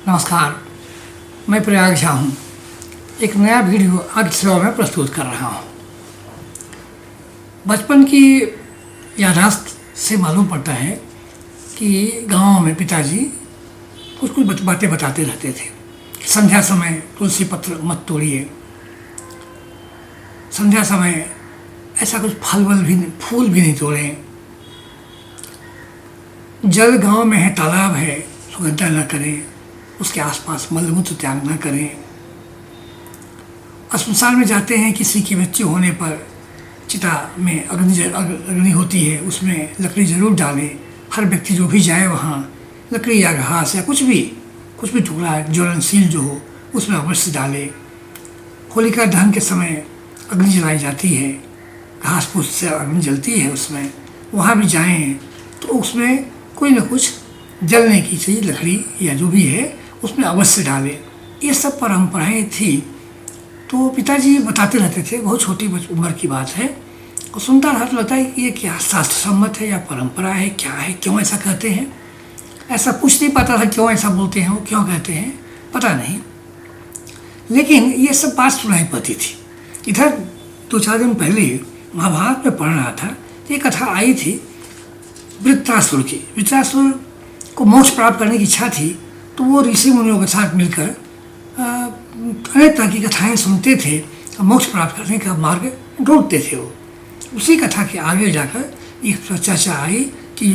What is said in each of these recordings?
नमस्कार, मैं प्रयाग झा हूँ। एक नया वीडियो आपकी सेवा में प्रस्तुत कर रहा हूँ। बचपन की याददाश्त से मालूम पड़ता है कि गांव में पिताजी कुछ कुछ बातें बताते रहते थे। संध्या समय तुलसी पत्र मत तोड़िए, संध्या समय ऐसा कुछ फूल भी नहीं तोड़ें, जल गांव में है, तालाब है, सुगंधा न करें, उसके आसपास मलमूत्र त्याग न करें। अस्पताल में जाते हैं, किसी की मृत्यु होने पर चिता में अग्नि होती है, उसमें लकड़ी ज़रूर डालें। हर व्यक्ति जो भी जाए वहाँ लकड़ी या घास या कुछ भी टुकड़ा ज्वलनशील जो हो उसमें अवश्य डालें। होलिका दहन के समय अग्नि जलाई जाती है, घास फूस से अग्नि जलती है, उसमें वहाँ भी जाएं तो उसमें कोई ना कुछ जलने की चीज़, लकड़ी या जो भी है उसमें अवश्य डालें। ये सब परंपराएं थी। तो पिताजी बताते रहते थे, बहुत छोटी उम्र की बात है, और सुनता रहा तो लगता है कि ये क्या शास्त्र सम्मत है या परंपरा है, क्या है, क्यों ऐसा कहते हैं। ऐसा कुछ नहीं पता था क्यों ऐसा बोलते हैं, वो क्यों कहते हैं पता नहीं, लेकिन ये सब बात सुनाई पड़ती थी। इधर 2-4 दिन पहले महाभारत में पढ़ रहा था, ये कथा आई थी वृत्रासुर की। वृत्रासुर को मोक्ष प्राप्त करने की इच्छा थी, तो वो ऋषि मुनियों के साथ मिलकर अनेक तरह की कथाएँ सुनते थे, मोक्ष प्राप्त करने का मार्ग ढूंढते थे। वो उसी कथा के आगे जाकर एक चर्चा आई कि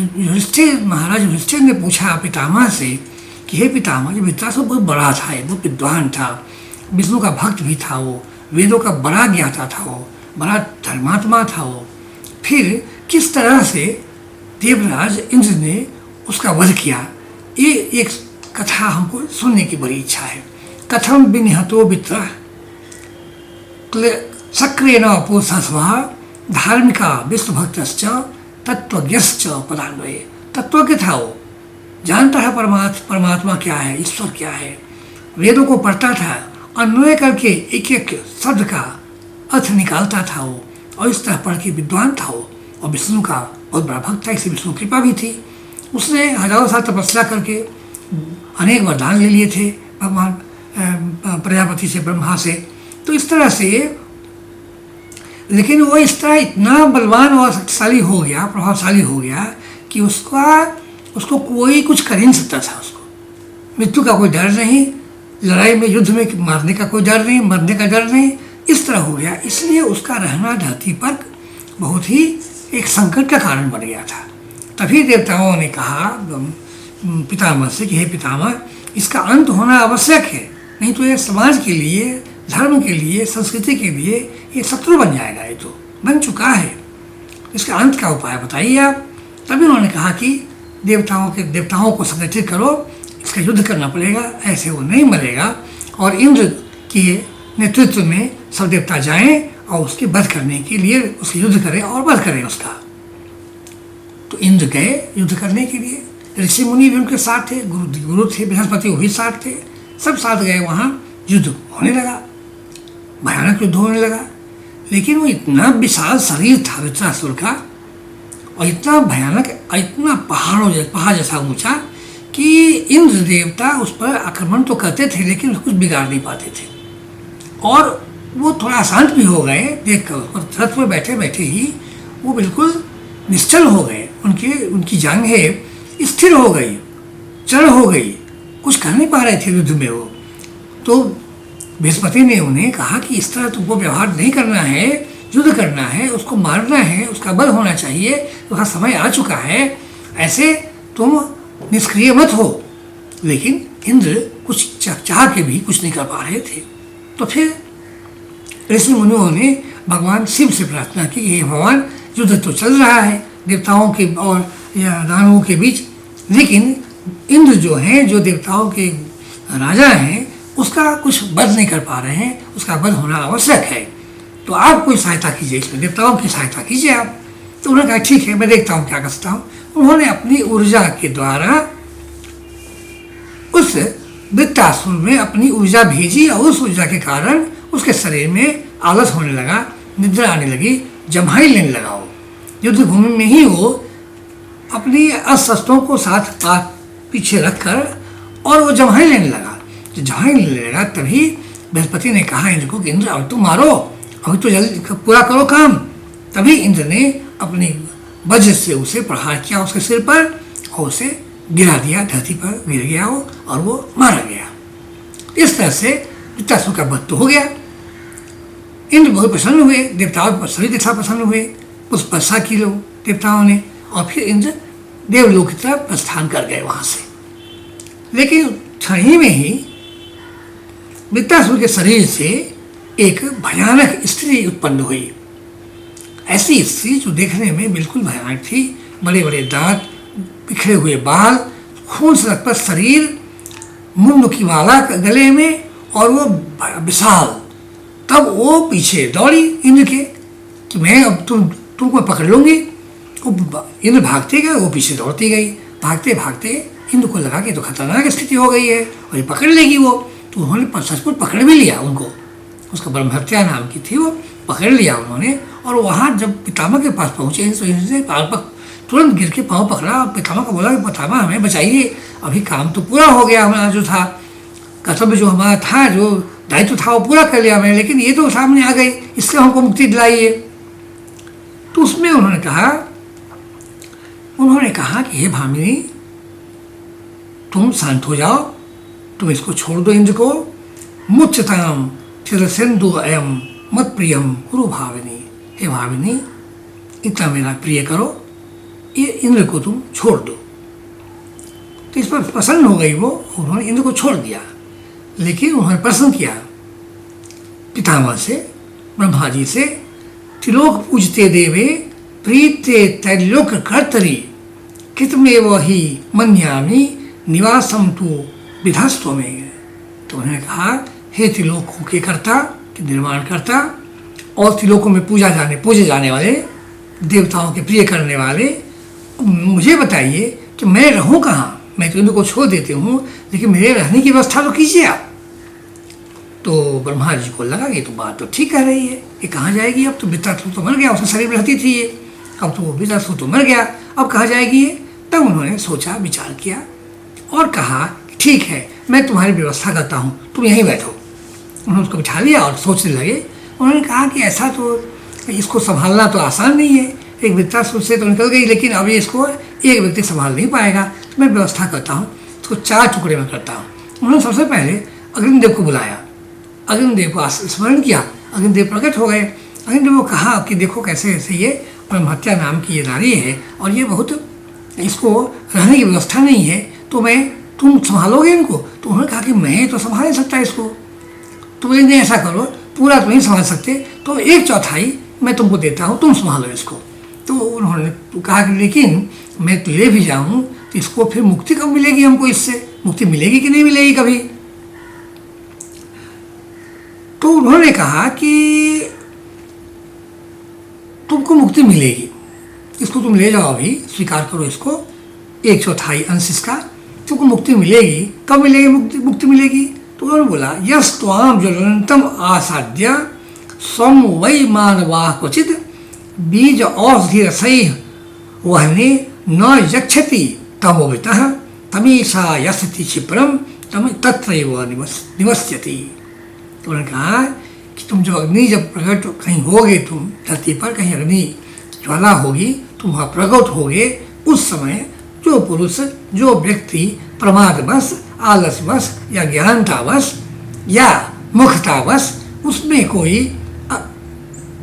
महाराज युधिष्ठिर ने पूछा पितामह से कि हे पितामह, जो वृत्रासुर बहुत बड़ा था, बहुत विद्वान था, विष्णु का भक्त भी था, वो वेदों का बड़ा ज्ञाता था, वो बड़ा धर्मात्मा था, वो फिर किस तरह से देवराज इंद्र ने उसका वध किया। ये एक कथा हमको सुनने की बड़ी इच्छा है। कथम विनिहतो वित्रः सक्रेण अपोसस्वा धार्मिका विष्णुभक्तश्च तत्वज्ञश्च पदान्वये। तत्वज्ञ था, वो जानता है परमात्मा क्या है, ईश्वर क्या है, वेदों को पढ़ता था, अन्वय करके एक एक शब्द का अर्थ निकालता था वो, और इस तरह पढ़ के विद्वान था वो, और विष्णु का बहुत बड़ा भक्त था, इससे विष्णु कृपा भी थी। उसने हजारों साल तपस्या करके अनेक वरदान ले लिए थे भगवान प्रजापति से, ब्रह्मा से। तो इस तरह से, लेकिन वो इस तरह इतना बलवान और शक्तिशाली हो गया, प्रभावशाली हो गया कि उसको कोई कुछ कर ही नहीं सकता था। उसको मृत्यु का कोई डर नहीं, लड़ाई में युद्ध में मारने का कोई डर नहीं, मरने का डर नहीं, इस तरह हो गया। इसलिए उसका रहना धरती पर बहुत ही एक संकट का कारण बन गया था। तभी देवताओं ने कहा पितामह से कि हे पितामह, इसका अंत होना आवश्यक है, नहीं तो ये समाज के लिए, धर्म के लिए, संस्कृति के लिए ये शत्रु बन जाएगा, ये तो बन चुका है, इसका अंत का उपाय बताइए आप। तभी उन्होंने कहा कि देवताओं को संगठित करो, इसका युद्ध करना पड़ेगा, ऐसे वो नहीं मरेगा। और इंद्र के नेतृत्व में सब देवता जाएं और उसके वध करने के लिए उसके युद्ध करें और वध करें उसका। तो इंद्र गए युद्ध करने के लिए, ऋषि मुनि भी उनके साथ थे, गुरु थे, बृहस्पति वो भी साथ थे, सब साथ गए। वहाँ युद्ध होने लगा, भयानक युद्ध होने लगा। लेकिन वो इतना विशाल शरीर था वृत्रासुर का, और इतना भयानक, इतना पहाड़ जैसा ऊंचा कि इंद्र देवता उस पर आक्रमण तो करते थे लेकिन कुछ बिगाड़ नहीं पाते थे। और वो थोड़ा अशांत भी हो गए देखकर, और रथ में बैठे बैठे ही वो बिल्कुल निश्चल हो गए, उनकी जांघें स्थिर हो गई, चढ़ हो गई, कुछ कर नहीं पा रहे थे युद्ध में वो। तो बृहस्पति ने उन्हें कहा कि इस तरह तुमको व्यवहार नहीं करना है, युद्ध करना है, उसको मारना है, उसका वध होना चाहिए, उसका समय आ चुका है, ऐसे तुम निष्क्रिय मत हो। लेकिन इंद्र कुछ चाह के भी कुछ नहीं कर पा रहे थे। तो फिर ऋषि मुनियों ने भगवान शिव से प्रार्थना की, हे भगवान, युद्ध तो चल रहा है देवताओं के और या दानवों के बीच, लेकिन इंद्र जो हैं, जो देवताओं के राजा हैं, उसका कुछ वध नहीं कर पा रहे हैं, उसका वध होना आवश्यक है। तो आप कोई सहायता कीजिए, इसमें देवताओं की सहायता कीजिए आप। तो उन्होंने कहा ठीक है, मैं देखता हूँ क्या कर सकता हूँ। उन्होंने अपनी ऊर्जा के द्वारा उस वृत्रासुर में अपनी ऊर्जा भेजी, और उस ऊर्जा के कारण उसके शरीर में आलस होने लगा, निद्रा आने लगी, जम्हाई लेने लगा। वो युद्ध भूमि में ही वो अपनी अस्त्रों को साथ पीछे रखकर और वो जम्हाई लेने लगा। जब जम्हाई लेने लगा तभी बृहस्पति ने कहा इंद्र को कि इंद्र अब तुम मारो, अभी तो जल्दी पूरा करो काम। तभी इंद्र ने अपनी वज्र से उसे प्रहार किया उसके सिर पर और उसे गिरा दिया, धरती पर गिर गया वो और वो मारा गया। इस तरह से वृत्रासुर का वध तो हो गया। इंद्र बहुत प्रसन्न हुए, देवताओं पर सभी देवता प्रसन्न हुए, उस वर्षा की लोग देवताओं ने, और फिर इंद्र देवलोक की तरफ प्रस्थान कर गए वहाँ से। लेकिन क्षण ही में ही वृत्रासुर के शरीर से एक भयानक स्त्री उत्पन्न हुई। ऐसी स्त्री जो देखने में बिल्कुल भयानक थी, बड़े बड़े दांत, बिखरे हुए बाल, खून से लथपथ शरीर, मुंड की माला गले में और वो विशाल। तब वो पीछे दौड़ी इंद्र के कि मैं अब तुमको पकड़ लूँगी। इंद्र भागते गए, वो पीछे दौड़ती गई। भागते भागते इंद्र को लगा कि तो खतरनाक स्थिति हो गई है और ये पकड़ लेगी वो। तो उन्होंने सचमुच पकड़ भी लिया उनको, उसका ब्रह्महत्या नाम की थी, वो पकड़ लिया उन्होंने। और वहाँ जब पितामह के पास पहुँचे तो इंद्र तुरंत गिर के पाँव पकड़ा और पितामह को बोला कि पितामह हमें बचाइए, अभी काम तो पूरा हो गया, हमारा जो था कर्तव्य, जो हमारा था, जो दायित्व था वो पूरा कर लिया हमने, लेकिन ये तो सामने आ गई, इससे हमको मुक्ति दिलाइए। तो उसमें उन्होंने कहा कि हे भामिनी, तुम शांत हो जाओ, तुम इसको छोड़ दो इंद्र को। मुच्यताम चिरसिंधु अयम मत प्रियम कुरु भाविनी। हे भामिनी, इतना मेरा प्रिय करो, ये इंद्र को तुम छोड़ दो। तो इस पर प्रसन्न हो गई वो, उन्होंने इंद्र को छोड़ दिया। लेकिन उन्होंने प्रश्न किया पितामह से, ब्रह्मा जी से, त्रिलोक पूजते देवे प्रीते त्रैलोक कर्तरी कितमेव ही मन्यामी निवासम तु विधास्त्व में। तो उन्होंने कहा, हे त्रिलोकों के कर्ता, के निर्माण करता और त्रिलोकों में पूजे जाने वाले, देवताओं के प्रिय करने वाले, मुझे बताइए कि मैं रहूं कहाँ। मैं तो इनको छोड़ देती हूँ, लेकिन मेरे रहने की व्यवस्था तो कीजिए आप। तो ब्रह्मा जी को लगा कि तो बात तो ठीक कह रही है, ये कहाँ जाएगी अब, तो वृत्रासुर तो मर गया, उसके शरीर में रहती थी ये, अब तो वृत्रासुर तो मर गया, अब कहाँ जाएगी ये। तब उन्होंने सोचा, विचार किया और कहा ठीक है, मैं तुम्हारी व्यवस्था करता हूँ, तुम यहीं बैठो। उन्होंने उसको बिठा लिया और सोचने लगे। उन्होंने कहा कि ऐसा तो इसको संभालना तो आसान नहीं है, एक वृत्रासुर से तो निकल गई, लेकिन अब इसको एक व्यक्ति संभाल नहीं पाएगा, तो मैं व्यवस्था करता हूँ, इसको 4 टुकड़े में करता हूँ। उन्होंने सबसे पहले अग्निदेव को बुलाया, अग्निदेव को स्मरण किया, अग्निदेव प्रकट हो गए। अग्निदेव को कहा कि देखो कैसे कैसे ये ब्रह्महत्या नाम की ये नारी है और ये बहुत, इसको रहने की व्यवस्था नहीं है, तो तुम संभालोगे इनको। तो उन्होंने कहा कि मैं तो संभाल नहीं सकता इसको, तुम इन्हें ऐसा करो, पूरा तो नहीं संभाल सकते, तो 1/4 मैं तुमको देता हूँ, तुम संभालो इसको। तो उन्होंने कहा कि लेकिन मैं तो ले भी जाऊँ तो इसको फिर मुक्ति कब मिलेगी, हमको इससे मुक्ति मिलेगी कि नहीं मिलेगी कभी। तो उन्होंने कहा कि तुमको मुक्ति मिलेगी, इसको तुम ले जाओ, अभी स्वीकार करो इसको, 1/4 अंश इसका, तुमको मुक्ति मिलेगी। कब मिलेगी मुक्ति मिलेगी। तो उन्होंने बोला, यस त्वाम ज्वलंतम आसाद्य स्वम वै मानवा क्वचित बीज औषधि रसै वहने न यक्षति तमोवितः तमीषा यस्ति क्षिप्रम तम तत्रैव निवस्यति। तो उन्होंने कहा कि तुम जब प्रकट कहीं होगे, तुम धरती पर कहीं अग्नि ज्वाला होगी, तुम वहाँ प्रकट होगे, उस समय जो पुरुष, जो व्यक्ति प्रमादवश, आलसवश या ज्ञानतावश या मुखतावश उसमें कोई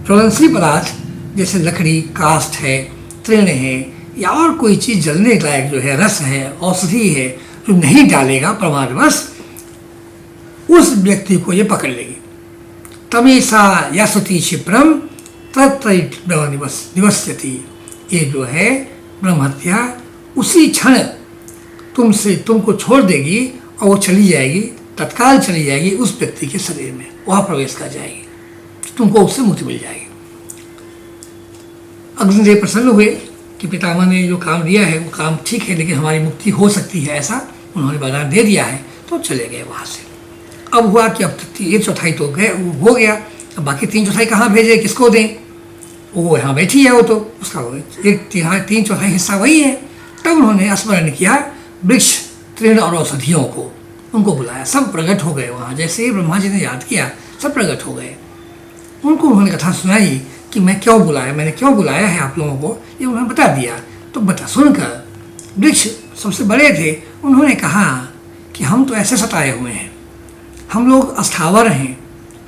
ज्वलनशील पदार्थ जैसे लकड़ी, काष्ठ है, तृण है या और कोई चीज़ जलने लायक जो है, रस है, औषधि है, जो नहीं डालेगा प्रमादवश, उस व्यक्ति को ये पकड़ लेगी। तमेशा यशति क्षिप्रम तत्रैव निवस्यति। ये जो है ब्रह्महत्या उसी क्षण तुमको छोड़ देगी और वो चली जाएगी, तत्काल चली जाएगी उस व्यक्ति के शरीर में, वहाँ प्रवेश कर जाएगी, तुमको उससे मुक्ति मिल जाएगी। अग्निदेव प्रसन्न हुए कि पितामह ने जो काम दिया है वो काम ठीक है, लेकिन हमारी मुक्ति हो सकती है, ऐसा उन्होंने वरदान दे दिया है। तो चले गए वहाँ से। अब हुआ कि अब 1/4 तो गए, हो गया, अब बाकी 3/4 कहाँ भेजे, किसको दें। वो यहाँ बैठी है, वो तो उसका 3/4 हिस्सा वही है। तब उन्होंने स्मरण किया वृक्ष तृण और औषधियों को, उनको बुलाया। सब प्रकट हो गए वहाँ, जैसे ही ब्रह्मा जी ने याद किया सब प्रकट हो गए। उनको उन्होंने कथा सुनाई कि मैं क्यों बुलाया, मैंने क्यों बुलाया है आप लोगों को, ये उन्होंने बता दिया। तो बता सुनकर वृक्ष सबसे बड़े थे, उन्होंने कहा कि हम तो ऐसे सताए हुए हैं, हम लोग अस्थावर हैं,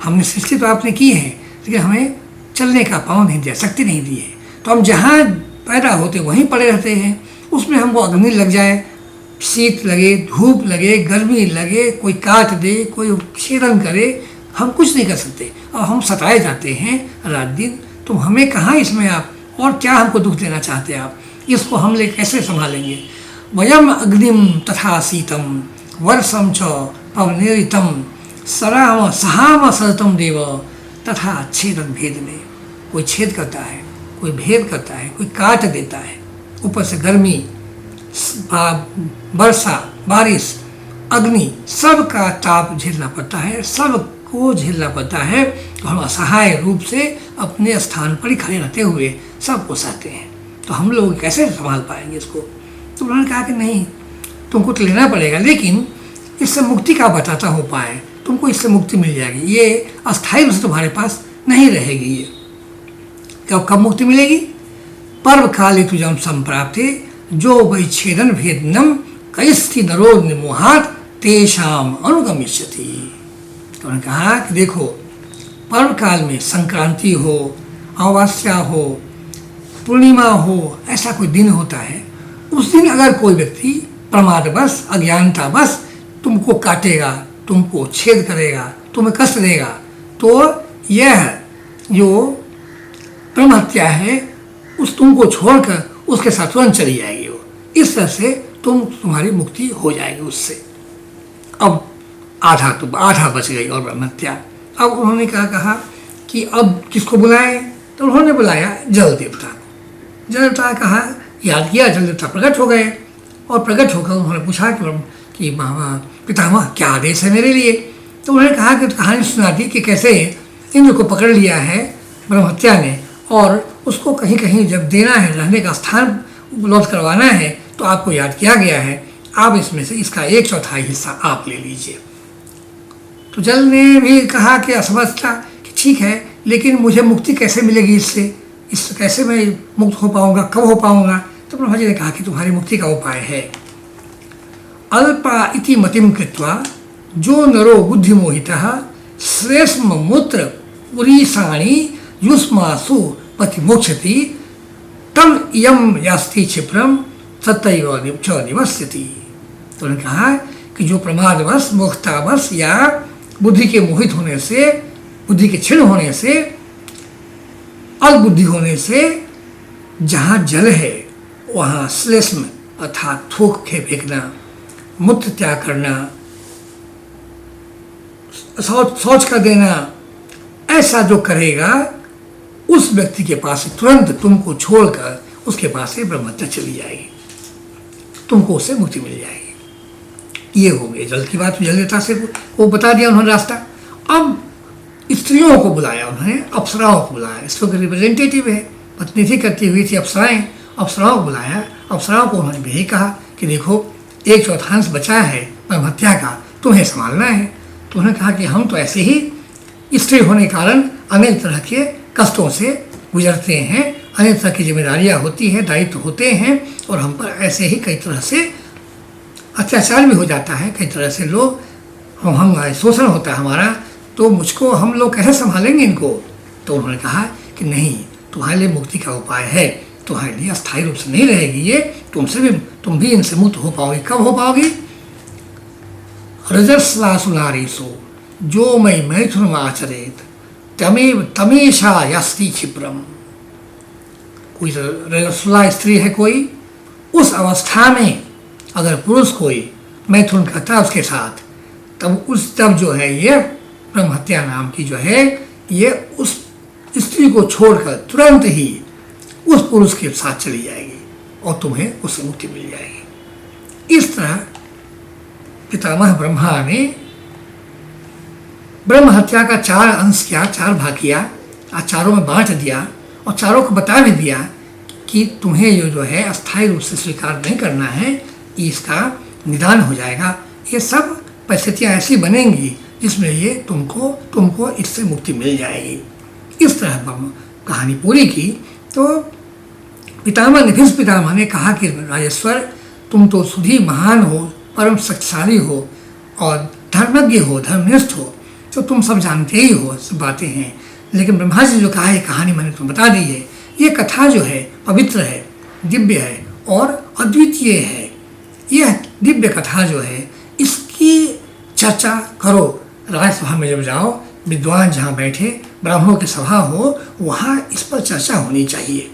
हमने सृष्टि तो आपने की है लेकिन हमें चलने का पाँव नहीं दिया, शक्ति नहीं दी है, तो हम जहाँ पैदा होते वहीं पड़े रहते हैं। उसमें हमको अग्नि लग जाए, शीत लगे, धूप लगे, गर्मी लगे, कोई काट दे, कोई छेदन करे, हम कुछ नहीं कर सकते और हम सताए जाते हैं रात दिन। तो हमें कहाँ इसमें आप और क्या हमको दुख देना चाहते हैं आप, इसको हम ले कैसे संभालेंगे। वयम अग्निम तथा शीतम वर्षम च पवनेरितम सराम सहाम सरतम देव तथा छेदन भेद में। कोई छेद करता है, कोई भेद करता है, कोई काट देता है, ऊपर से गर्मी, वर्षा, बारिश, अग्नि, सब का ताप झेलना पड़ता है, सबको झेलना पड़ता है। तो हम असहाय रूप से अपने स्थान पर ही खड़े रहते हुए सबको सहते हैं। तो हम लोग कैसे संभाल पाएंगे इसको। तो उन्होंने कहा कि नहीं, तुमको तो लेना पड़ेगा, लेकिन इससे मुक्ति का बताता हो पाए, तुमको इससे मुक्ति मिल जाएगी, ये अस्थायी रूप से तुम्हारे पास नहीं रहेगी। ये कब मुक्ति मिलेगी। पर्व काले तुझम संप्राप्ते जो वैच्छेदन भेदनम कैस्थि नरो निमोहात तेषाम अनुगमिष्यति। तो उन्होंने कहा कि देखो, पर्व काल में संक्रांति हो, अमावस्या हो, पूर्णिमा हो, ऐसा कोई दिन होता है, उस दिन अगर कोई व्यक्ति प्रमादवश, अज्ञानतावश तुमको काटेगा, तुमको छेद करेगा, तुम्हें कष्ट देगा, तो यह जो ब्रह्म हत्या है उस तुमको छोड़कर उसके साथ तुरंत चली जाएगी वो। इस तरह से तुम्हारी मुक्ति हो जाएगी उससे। अब आधा बच गई और ब्रह्म हत्या। अब उन्होंने क्या कहा कि अब किसको बुलाएं, तो उन्होंने बुलाया जल देवता को। जल देवता कहा, याद किया, जल देवता प्रकट हो गए और प्रकट होकर उन्होंने पूछा कि पितामह क्या आदेश है मेरे लिए। तो उन्होंने कहा कि कहानी सुना दी कि कैसे इंद्र को पकड़ लिया है ब्रह्म हत्या ने और उसको कहीं कहीं जब देना है, रहने का स्थान उपलब्ध करवाना है, तो आपको याद किया गया है, आप इसमें से इसका 1/4 हिस्सा आप ले लीजिए। तो जल ने भी कहा कि असमझता कि ठीक है, लेकिन मुझे मुक्ति कैसे मिलेगी इससे कैसे मैं मुक्त हो पाऊंगा, कब हो पाऊंगा। तो ब्रह्मा जी ने कहा कि तुम्हारी मुक्ति का उपाय है। अल्पा इति मतिम कृत्वा जो नरो बुद्धि मोहितः श्रेष्म मूत्र उरीसाणी युष्मासु पति मोक्षति तम यम यास्ति क्षिप्रम सतैव निवस्यति। तो उन्होंने कहा कि जो प्रमादवश, मोक्षतावश या बुद्धि के मोहित होने से, बुद्धि के क्षीण होने से, अल्पबुद्धि होने से जहाँ जल है वहाँ श्लेष्म अर्थात थूक के फेंकना, मूत्र त्याग करना, शौच कर देना, ऐसा जो करेगा उस व्यक्ति के पास तुरंत तुमको छोड़कर उसके पास से ब्रह्म हत्या चली जाएगी, तुमको उससे मुक्ति मिल जाएगी। ये हो गई जल की बात। जल देवता से वो बता दिया उन्होंने रास्ता। अब स्त्रियों को बुलाया उन्होंने, अप्सराओं को बुलाया, इसको रिप्रेजेंटेटिव है, प्रतिनिधि करती हुई थी अप्सराएं, अप्सराओं को बुलाया। अप्सराओं को उन्होंने यही कहा कि देखो 1/4 बचा है ब्रह्म हत्या का, तुम्हें संभालना है। तो उन्होंने कहा कि हम तो ऐसे ही स्त्री होने के कारण अनेक तरह के कष्टों से गुजरते हैं, अनेक तरह की जिम्मेदारियां होती हैं, दायित्व होते हैं, और हम पर ऐसे ही कई तरह से अत्याचार भी हो जाता है, कई तरह से लोग हम शोषण होता है हमारा, तो मुझको हम लोग कैसे संभालेंगे इनको। तो उन्होंने कहा कि नहीं, तुम्हारे लिए मुक्ति का उपाय है, तुम्हारे लिए अस्थायी रूप से नहीं रहेगी ये, तुम भी इनसे मुक्त हो पाओगे। कब हो पाओगी। रजस्वासुनारीसो जो मई मैथुन आचरेत तमेशा यस्ति क्षिप्रम। कोई रजस्वला स्त्री है कोई, उस अवस्था में अगर पुरुष कोई मैथुन करता है उसके साथ, तब जो है ये ब्रह्म हत्या नाम की जो है ये उस स्त्री को छोड़कर तुरंत ही उस पुरुष के साथ चली जाएगी और तुम्हें उससे मुक्ति मिल जाएगी। इस तरह पितामह ब्रह्मा ने ब्रह्म हत्या का 4 अंश किया, 4 भाग किया, चारों में बांट दिया और चारों को बता भी दिया कि तुम्हें ये जो है अस्थायी रूप से स्वीकार नहीं करना है, इसका निदान हो जाएगा। ये सब परिस्थितियाँ ऐसी बनेंगी जिसमें ये तुमको इससे मुक्ति मिल जाएगी। इस तरह कहानी पूरी की तो पितामह ने भीष्म पितामह ने कहा कि राजेश्वर, तुम तो सुधी महान हो, परम शक्तिशाली हो और धर्मज्ञ हो, धर्मनिष्ठ हो, तो तुम सब जानते ही हो, सब बातें हैं। लेकिन ब्रह्मा जी जो कहा है कहानी मैंने तुम बता दी है, ये कथा जो है पवित्र है, दिव्य है और अद्वितीय है। यह दिव्य कथा जो है इसकी चर्चा करो, राजसभा में जब जाओ, विद्वान जहाँ बैठे, ब्राह्मणों की सभा हो, वहाँ इस पर चर्चा होनी चाहिए।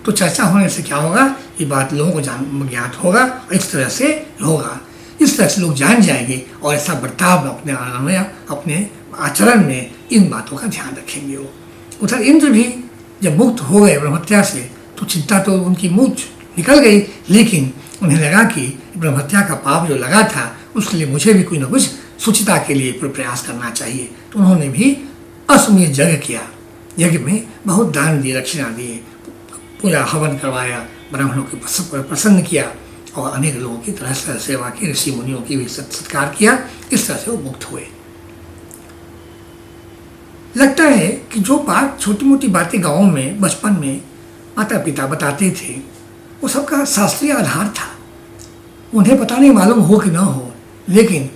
तो चर्चा होने से क्या होगा, ये बात लोगों को ज्ञात होगा और इस तरह से होगा, इस तरह से लोग जान जाएंगे और ऐसा बर्ताव अपने आचरण में इन बातों का ध्यान रखेंगे। वो उधर इंद्र भी जब मुक्त हो गए ब्रह्महत्या से तो चिंता तो उनकी मुझ निकल गई, लेकिन उन्हें लगा कि ब्रह्महत्या का पाप जो लगा था उसके लिए मुझे भी कुछ न कुछ शुचिता के लिए प्रयास करना चाहिए। तो उन्होंने भी अश्वमेध यज्ञ किया, यज्ञ में बहुत दान दिए, दक्षिणा दिए, पूजा हवन करवाया, ब्राह्मणों को प्रसन्न किया और अनेक लोगों की तरह से सेवा की, ऋषि मुनियों की भी सत्कार किया। इस तरह से वो मुक्त हुए। लगता है कि जो बात छोटी मोटी बातें गाँव में बचपन में माता पिता बताते थे वो सबका शास्त्रीय आधार था। उन्हें पता नहीं मालूम हो कि न हो, लेकिन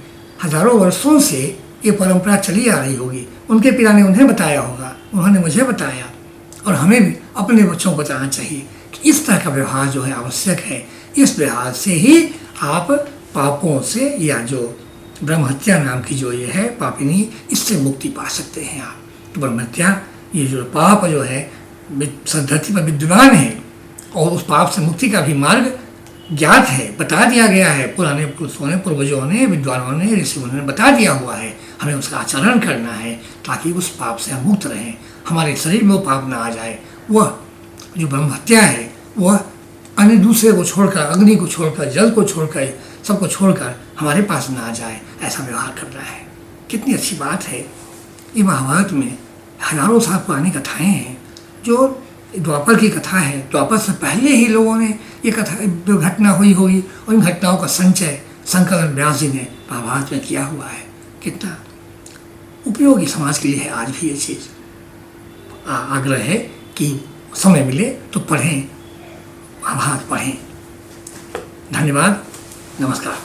हजारों वर्षों से ये परंपरा चली आ रही होगी। उनके पिता ने उन्हें बताया होगा, उन्होंने मुझे बताया, और हमें भी अपने बच्चों को बताना चाहिए कि इस तरह का व्यवहार जो है आवश्यक है। इस व्यवहार से ही आप पापों से, या जो ब्रह्महत्या नाम की जो ये है पापिनी, इससे मुक्ति पा सकते हैं आप। तो ब्रह्महत्या ये जो पाप जो है धरती पर विद्यमान है और उस पाप से मुक्ति का भी मार्ग ज्ञात है, बता दिया गया है। पुराने पुरुषों ने, पूर्वजों ने, विद्वानों ने, ऋषि मुनियों ने बता दिया हुआ है। हमें उसका आचरण करना है ताकि उस पाप से हम मुक्त रहें, हमारे शरीर में वो पाप ना आ जाए। वह जो ब्रह्महत्या है वह अन्य दूसरे को छोड़कर, अग्नि को छोड़कर, जल को छोड़कर, सबको छोड़कर हमारे पास ना आ जाए, ऐसा व्यवहार करना है। कितनी अच्छी बात है। ये महाभारत में हजारों साल पुरानी कथाएँ हैं, जो द्वापर की कथा है। द्वापर से पहले ही लोगों ने ये कथा, जो घटना हुई होगी, और इन घटनाओं का संचय संकलन व्यास जी ने महाभारत में किया हुआ है। कितना उपयोगी समाज के लिए है आज भी ये चीज़। आग्रह है कि समय मिले तो पढ़ें, महाभारत पढ़ें। धन्यवाद, नमस्कार।